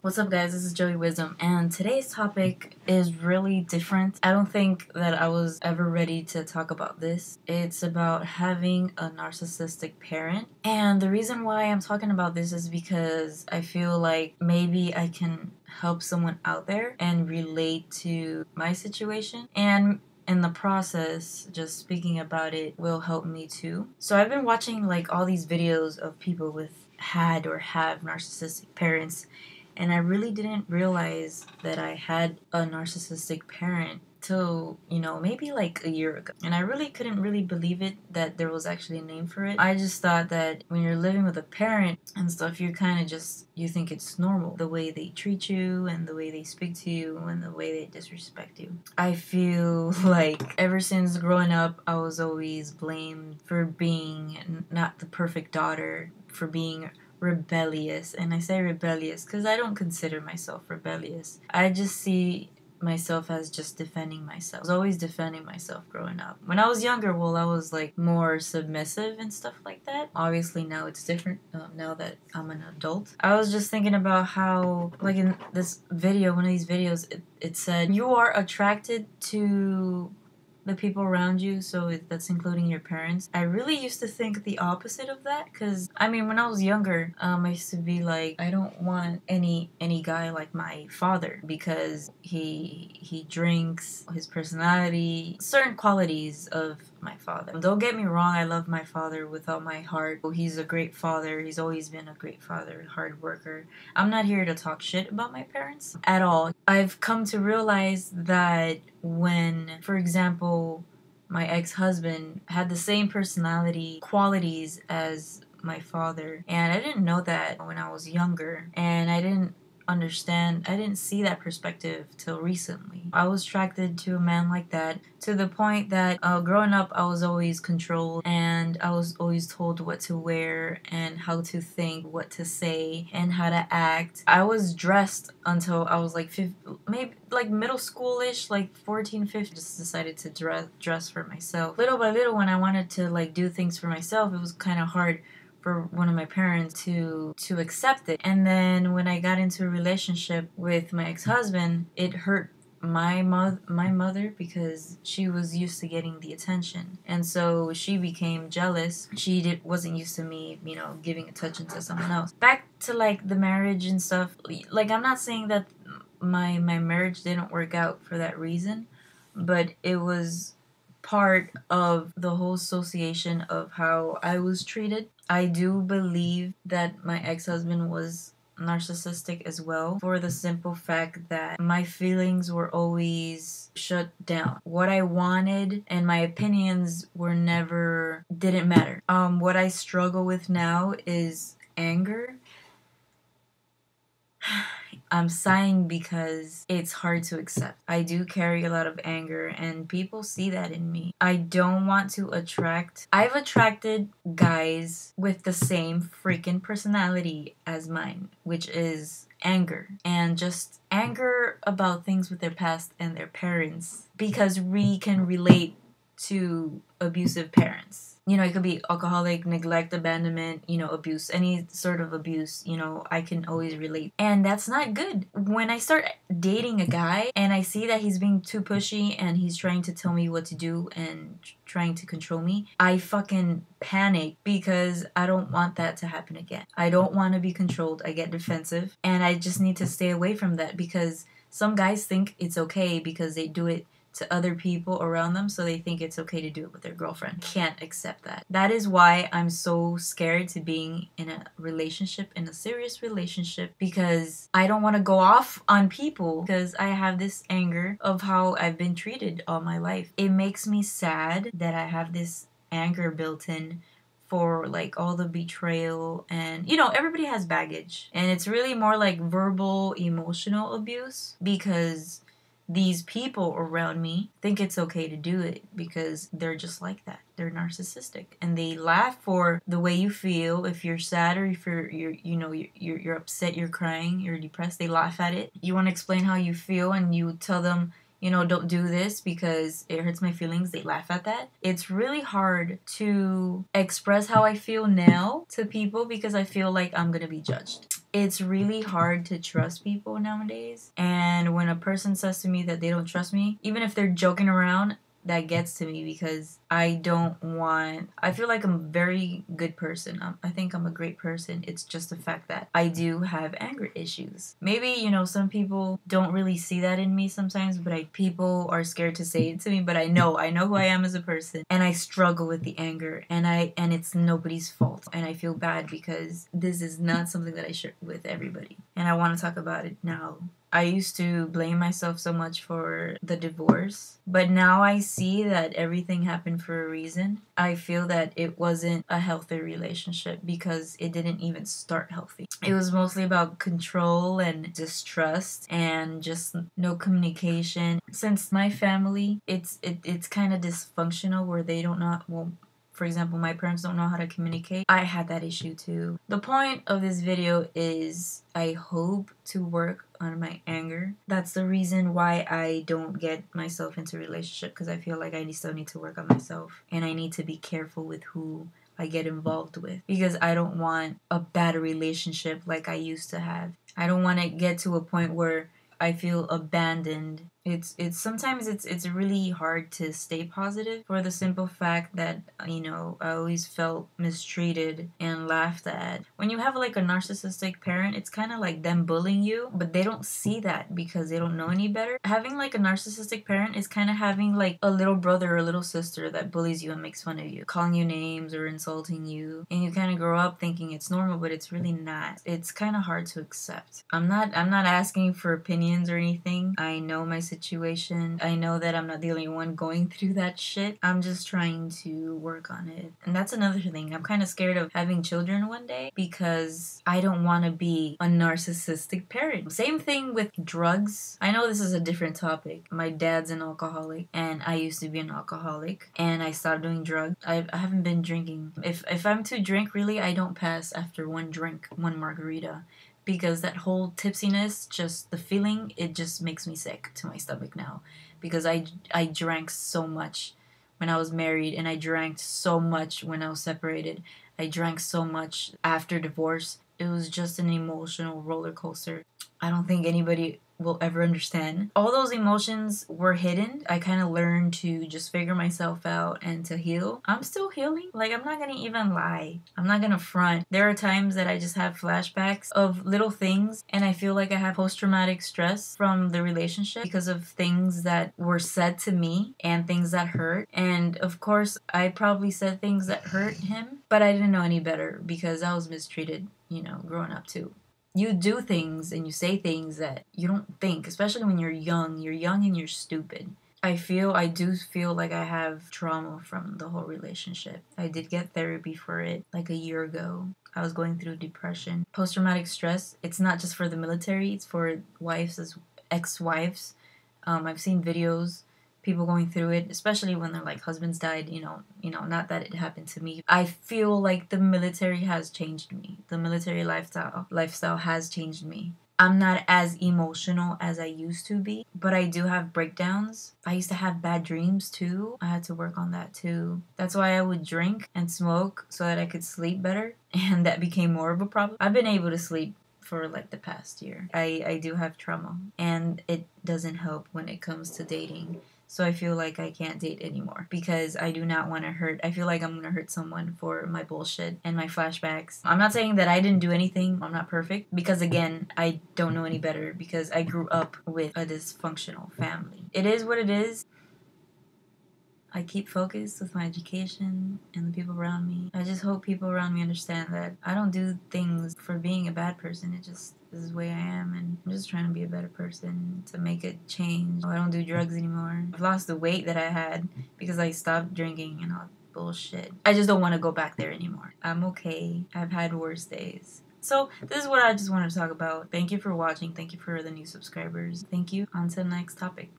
What's up, guys? This is Joey Wisdom, and today's topic is really different. I don't think that I was ever ready to talk about this. It's about having a narcissistic parent, and the reason why I'm talking about this is because I feel like maybe I can help someone out there and relate to my situation, and in the process, just speaking about it will help me too. So I've been watching like all these videos of people with had or have narcissistic parents, and I really didn't realize that I had a narcissistic parent till, maybe like a year ago. And I really couldn't really believe it that there was actually a name for it. I just thought that when you're living with a parent and stuff, you kind of just, you think it's normal. The way they treat you and the way they speak to you and the way they disrespect you. I feel like ever since growing up, I was always blamed for being not the perfect daughter, for being rebellious. And I say rebellious because I don't consider myself rebellious. I just see myself as just defending myself. I was always defending myself growing up. When I was younger, well, I was like more submissive and stuff like that. Obviously now it's different, now that I'm an adult. I was just thinking about how, like in this video, one of these videos, it said you are attracted to the people around you, so that's including your parents. I really used to think the opposite of that, because I mean, when I was younger, I used to be like, I don't want any guy like my father, because he drinks, his personality, certain qualities of my father. Don't get me wrong, I love my father with all my heart. He's a great father. He's always been a great father, hard worker. I'm not here to talk shit about my parents at all. I've come to realize that when, for example, my ex-husband had the same personality qualities as my father, and I didn't know that when I was younger, and I didn't see that perspective till recently. I was attracted to a man like that, to the point that growing up I was always controlled, and I was always told what to wear and how to think, what to say, and how to act. I was dressed until I was like maybe like middle schoolish, like 14, 15. Just decided to dress for myself. Little by little, when I wanted to like do things for myself, it was kind of hard for one of my parents to accept it. And then when I got into a relationship with my ex-husband, it hurt my mother, because she was used to getting the attention, and so she became jealous. She wasn't used to me, giving attention to someone else. Back to like the marriage and stuff, like I'm not saying that my marriage didn't work out for that reason, but it was part of the whole association of how I was treated. I do believe that my ex-husband was narcissistic as well, for the simple fact that my feelings were always shut down. What I wanted and my opinions didn't matter. What I struggle with now is anger. I'm sighing because it's hard to accept. I do carry a lot of anger, and people see that in me. I don't want to I've attracted guys with the same freaking personality as mine, which is anger, and just anger about things with their past and their parents, because we can relate to abusive parents. It could be alcoholic, neglect, abandonment, abuse, any sort of abuse, I can always relate. And that's not good. When I start dating a guy and I see that he's being too pushy and he's trying to tell me what to do and trying to control me, I fucking panic, because I don't want that to happen again. I don't want to be controlled. I get defensive, and I just need to stay away from that, because some guys think it's okay because they do it to other people around them, so they think it's okay to do it with their girlfriend. Can't accept that. That is why I'm so scared to being in a relationship, in a serious relationship, because I don't want to go off on people, because I have this anger of how I've been treated all my life. It makes me sad that I have this anger built in for like all the betrayal, and everybody has baggage, and it's really more like verbal, emotional abuse, because these people around me think it's okay to do it because they're just like that. They're narcissistic, and they laugh for the way you feel. If you're sad, or if you're upset, you're crying, you're depressed, they laugh at it. You want to explain how you feel, and you tell them, don't do this because it hurts my feelings. They laugh at that. It's really hard to express how I feel now to people, because I feel like I'm gonna be judged. It's really hard to trust people nowadays. And when a person says to me that they don't trust me, even if they're joking around, that gets to me because I feel like I'm a very good person. I think I'm a great person. It's just the fact that I do have anger issues. Maybe, some people don't really see that in me sometimes, but people are scared to say it to me, but I know who I am as a person, and I struggle with the anger, and it's nobody's fault. And I feel bad because this is not something that I share with everybody. And I want to talk about it now. I used to blame myself so much for the divorce, but now I see that everything happened for a reason. I feel that it wasn't a healthy relationship because it didn't even start healthy. It was mostly about control and distrust and just no communication. Since my family, it's kind of dysfunctional where they don't know, well, for example, my parents don't know how to communicate. I had that issue too. The point of this video is I hope to work on my anger. That's the reason why I don't get myself into a relationship, because I feel like I still need to work on myself, and I need to be careful with who I get involved with, because I don't want a bad relationship like I used to have. I don't want to get to a point where I feel abandoned. Sometimes it's really hard to stay positive for the simple fact that, I always felt mistreated and laughed at. When you have like a narcissistic parent, it's kind of like them bullying you, but they don't see that because they don't know any better. Having like a narcissistic parent is kind of having like a little brother or a little sister that bullies you and makes fun of you, calling you names or insulting you, and you kind of grow up thinking it's normal, but it's really not. It's kind of hard to accept. I'm not asking for opinions or anything. I know my situation. I know that I'm not the only one going through that shit. I'm just trying to work on it. And that's another thing. I'm kind of scared of having children one day because I don't want to be a narcissistic parent. Same thing with drugs. I know this is a different topic. My dad's an alcoholic and I used to be an alcoholic, and I stopped doing drugs. I haven't been drinking. If I'm to drink, really, I don't pass after one drink, one margarita. Because that whole tipsiness, just the feeling, it just makes me sick to my stomach now. Because I drank so much when I was married, and I drank so much when I was separated. I drank so much after divorce. It was just an emotional roller coaster. I don't think anybody will ever understand. All those emotions were hidden. I kind of learned to just figure myself out and to heal. I'm still healing. Like, I'm not gonna even lie. I'm not gonna front. There are times that I just have flashbacks of little things, and I feel like I have post-traumatic stress from the relationship because of things that were said to me and things that hurt. And of course, I probably said things that hurt him, but I didn't know any better because I was mistreated, growing up too. You do things and you say things that you don't think, especially when you're young. You're young and you're stupid. I do feel like I have trauma from the whole relationship. I did get therapy for it like a year ago. I was going through depression. Post-traumatic stress, it's not just for the military, it's for ex-wives. I've seen videos, people going through it, especially when their husbands died, not that it happened to me. I feel like the military has changed me. The military lifestyle has changed me. I'm not as emotional as I used to be, but I do have breakdowns. I used to have bad dreams too. I had to work on that too. That's why I would drink and smoke so that I could sleep better, and that became more of a problem. I've been able to sleep for the past year. I do have trauma, and it doesn't help when it comes to dating. So I feel like I can't date anymore because I do not want to hurt. I feel like I'm going to hurt someone for my bullshit and my flashbacks. I'm not saying that I didn't do anything. I'm not perfect because, again, I don't know any better because I grew up with a dysfunctional family. It is what it is. I keep focused with my education and the people around me. I just hope people around me understand that I don't do things for being a bad person. It just this is the way I am, and I'm just trying to be a better person, to make a change. I don't do drugs anymore. I've lost the weight that I had because I stopped drinking and all bullshit. I just don't want to go back there anymore. I'm okay. I've had worse days. So this is what I just wanted to talk about. Thank you for watching. Thank you for the new subscribers. Thank you. On to the next topic.